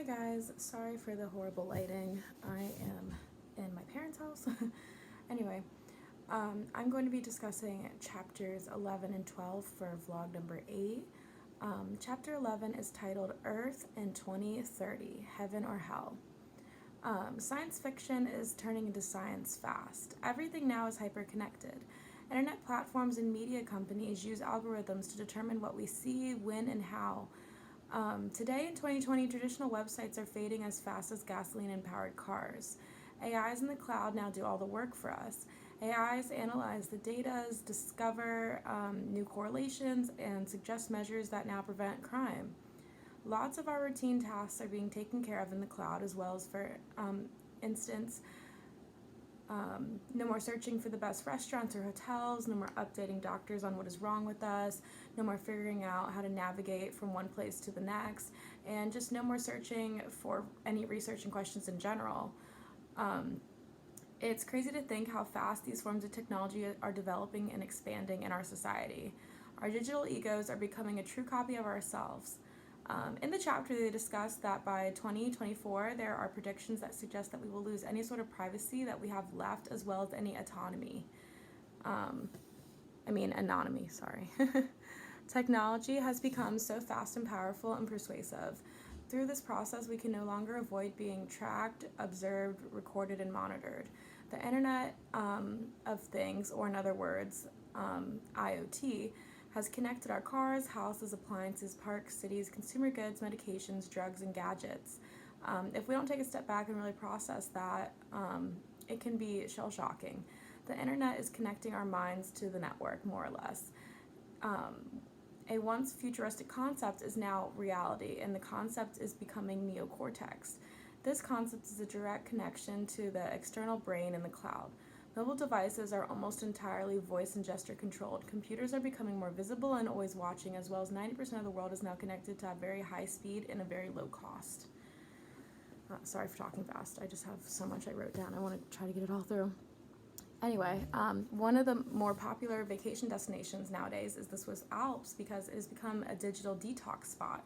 Hi guys, sorry for the horrible lighting. I am in my parents' house. Anyway, I'm going to be discussing chapters 11 and 12 for vlog number 8. Chapter 11 is titled Earth in 2030, Heaven or Hell. Science fiction is turning into science fast. Everything now is hyper-connected. Internet platforms and media companies use algorithms to determine what we see, when, and how. Today in 2020, traditional websites are fading as fast as gasoline-powered cars. AIs in the cloud now do all the work for us. AIs analyze the data, discover new correlations, and suggest measures that now prevent crime. Lots of our routine tasks are being taken care of in the cloud, as well as, for instance, no more searching for the best restaurants or hotels, no more updating doctors on what is wrong with us, no more figuring out how to navigate from one place to the next, and just no more searching for any research and questions in general. It's crazy to think how fast these forms of technology are developing and expanding in our society. Our digital egos are becoming a true copy of ourselves. In the chapter, they discuss that by 2024, there are predictions that suggest that we will lose any sort of privacy that we have left, as well as any autonomy. Anonymity, sorry. Technology has become so fast and powerful and persuasive. Through this process, we can no longer avoid being tracked, observed, recorded, and monitored. The Internet of Things, or in other words, IoT, has connected our cars, houses, appliances, parks, cities, consumer goods, medications, drugs, and gadgets. If we don't take a step back and really process that, it can be shell-shocking. The internet is connecting our minds to the network, more or less. A once futuristic concept is now reality, and the concept is becoming neocortex. This concept is a direct connection to the external brain in the cloud. Mobile devices are almost entirely voice and gesture controlled. Computers are becoming more visible and always watching, as well as 90% of the world is now connected to a very high speed and a very low cost. Sorry for talking fast. I just have so much I wrote down. I want to try to get it all through. Anyway, one of the more popular vacation destinations nowadays is the Swiss Alps because it has become a digital detox spot.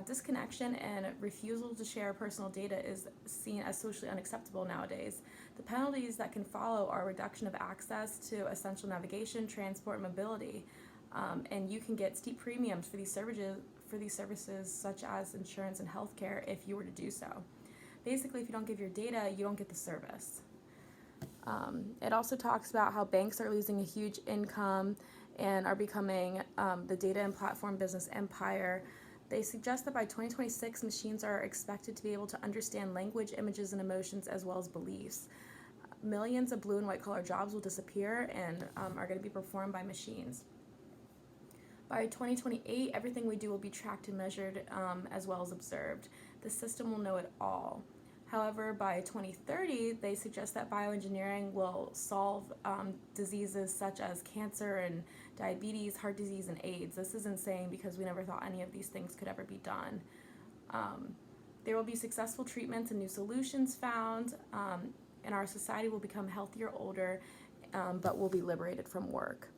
Disconnection and refusal to share personal data is seen as socially unacceptable nowadays. The penalties that can follow are reduction of access to essential navigation, transport, and mobility, and you can get steep premiums for these services such as insurance and healthcare if you were to do so. Basically, if you don't give your data, you don't get the service. It also talks about how banks are losing a huge income and are becoming the data and platform business empire. They suggest that by 2026, machines are expected to be able to understand language, images, and emotions, as well as beliefs. Millions of blue and white collar jobs will disappear and are going to be performed by machines. By 2028, everything we do will be tracked and measured, as well as observed. The system will know it all. However, by 2030, they suggest that bioengineering will solve diseases such as cancer and diabetes, heart disease, and AIDS. This is insane because we never thought any of these things could ever be done. There will be successful treatments and new solutions found, and our society will become healthier, older, but will be liberated from work.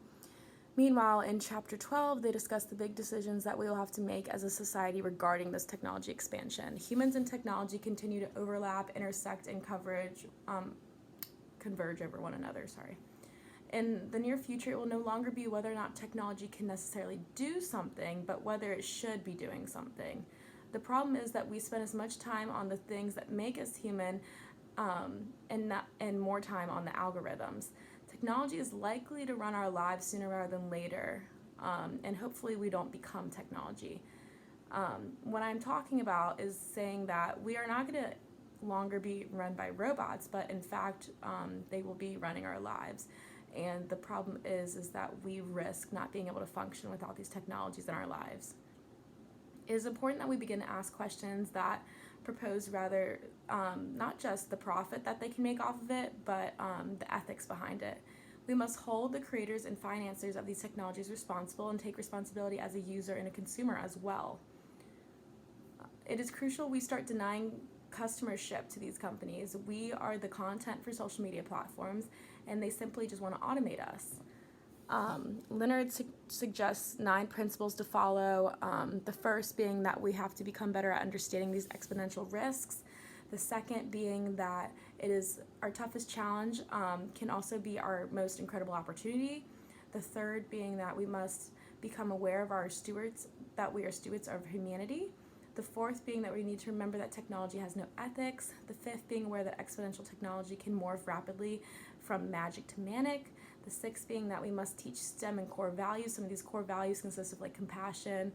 Meanwhile, in Chapter 12, they discuss the big decisions that we will have to make as a society regarding this technology expansion. Humans and technology continue to overlap, intersect, and converge over one another. In the near future, it will no longer be whether or not technology can necessarily do something, but whether it should be doing something. The problem is that we spend as much time on the things that make us human and more time on the algorithms. Technology is likely to run our lives sooner rather than later, and hopefully we don't become technology. What I'm talking about is saying that we are not going to longer be run by robots, but in fact, they will be running our lives. And the problem is that we risk not being able to function without these technologies in our lives. It is important that we begin to ask questions that propose rather not just the profit that they can make off of it, but the ethics behind it. We must hold the creators and financiers of these technologies responsible and take responsibility as a user and a consumer as well. It is crucial we start denying customership to these companies. We are the content for social media platforms, and they simply just want to automate us. Leonard suggests 9 principles to follow. The first being that we have to become better at understanding these exponential risks. The second being that it is our toughest challenge, can also be our most incredible opportunity. The third being that we must become aware of that we are stewards of humanity. The fourth being that we need to remember that technology has no ethics. The fifth being aware that exponential technology can morph rapidly from magic to manic. The sixth being that we must teach STEM and core values. Some of these core values consist of like compassion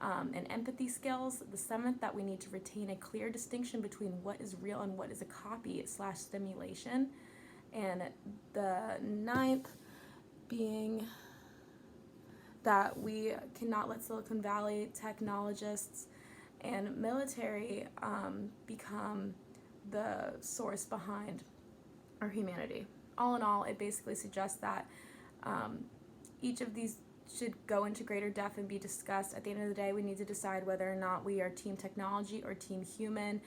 and empathy skills. The seventh, that we need to retain a clear distinction between what is real and what is a copy / stimulation. And the ninth being that we cannot let Silicon Valley technologists and military become the source behind our humanity. All in all, it basically suggests that each of these should go into greater depth and be discussed. At the end of the day, we need to decide whether or not we are team technology or team human.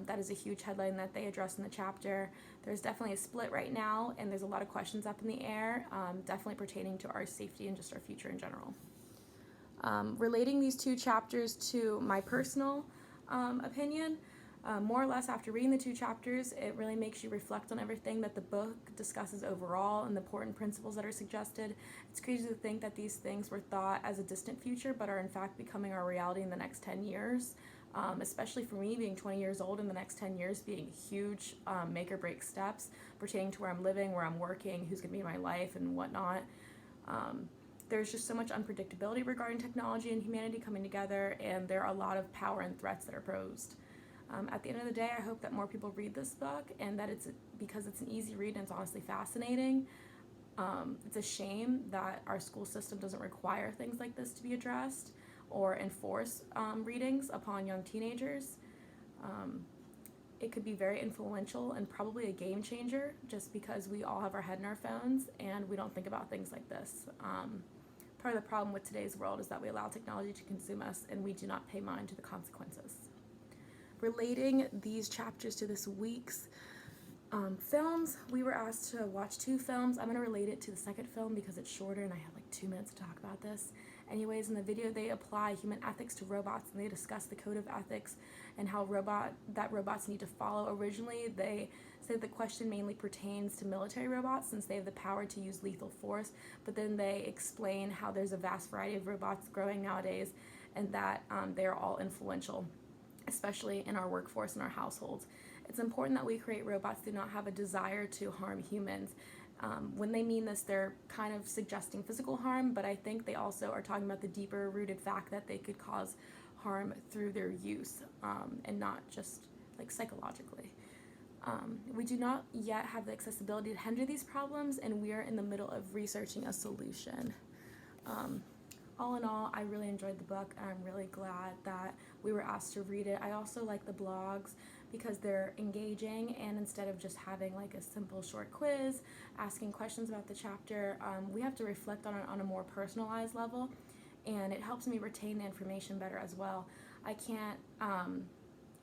That is a huge headline that they address in the chapter. There's definitely a split right now, and there's a lot of questions up in the air, definitely pertaining to our safety and just our future in general. Relating these 2 chapters to my personal opinion, more or less after reading the 2 chapters, it really makes you reflect on everything that the book discusses overall and the important principles that are suggested. It's crazy to think that these things were thought as a distant future but are in fact becoming our reality in the next 10 years, especially for me being 20 years old, in the next 10 years being huge make or break steps pertaining to where I'm living, where I'm working, who's going to be in my life and whatnot. There's just so much unpredictability regarding technology and humanity coming together, and there are a lot of power and threats that are posed. At the end of the day, I hope that more people read this book, and that because it's an easy read and it's honestly fascinating. It's a shame that our school system doesn't require things like this to be addressed or enforce readings upon young teenagers. It could be very influential and probably a game changer, just because we all have our head in our phones and we don't think about things like this. Part of the problem with today's world is that we allow technology to consume us and we do not pay mind to the consequences. Relating these chapters to this week's films, we were asked to watch 2 films. I'm going to relate it to the second film because it's shorter and I have like 2 minutes to talk about this. Anyways, in the video they apply human ethics to robots, and they discuss the code of ethics and how robots need to follow. Originally, they said the question mainly pertains to military robots since they have the power to use lethal force, but then they explain how there's a vast variety of robots growing nowadays and that they are all influential, especially in our workforce and our households. It's important that we create robots that do not have a desire to harm humans. When they mean this, they're kind of suggesting physical harm, but I think they also are talking about the deeper rooted fact that they could cause harm through their use, and not just like psychologically. We do not yet have the accessibility to handle these problems, and we are in the middle of researching a solution. All in all, I really enjoyed the book, and I'm really glad that we were asked to read it. I also like the blogs because they're engaging, and instead of just having like a simple short quiz, asking questions about the chapter, we have to reflect on it on a more personalized level, and it helps me retain the information better as well. I can't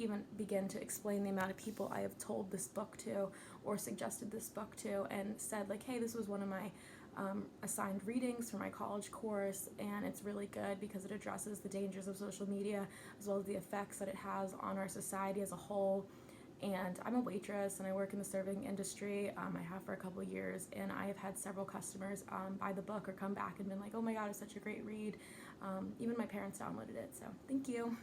even begin to explain the amount of people I have told this book to or suggested this book to and said like, hey, this was one of my assigned readings for my college course, and it's really good because it addresses the dangers of social media as well as the effects that it has on our society as a whole. And I'm a waitress and I work in the serving industry. I have for a couple of years, and I have had several customers buy the book or come back and been like, oh my god, it's such a great read. Even my parents downloaded it, so thank you.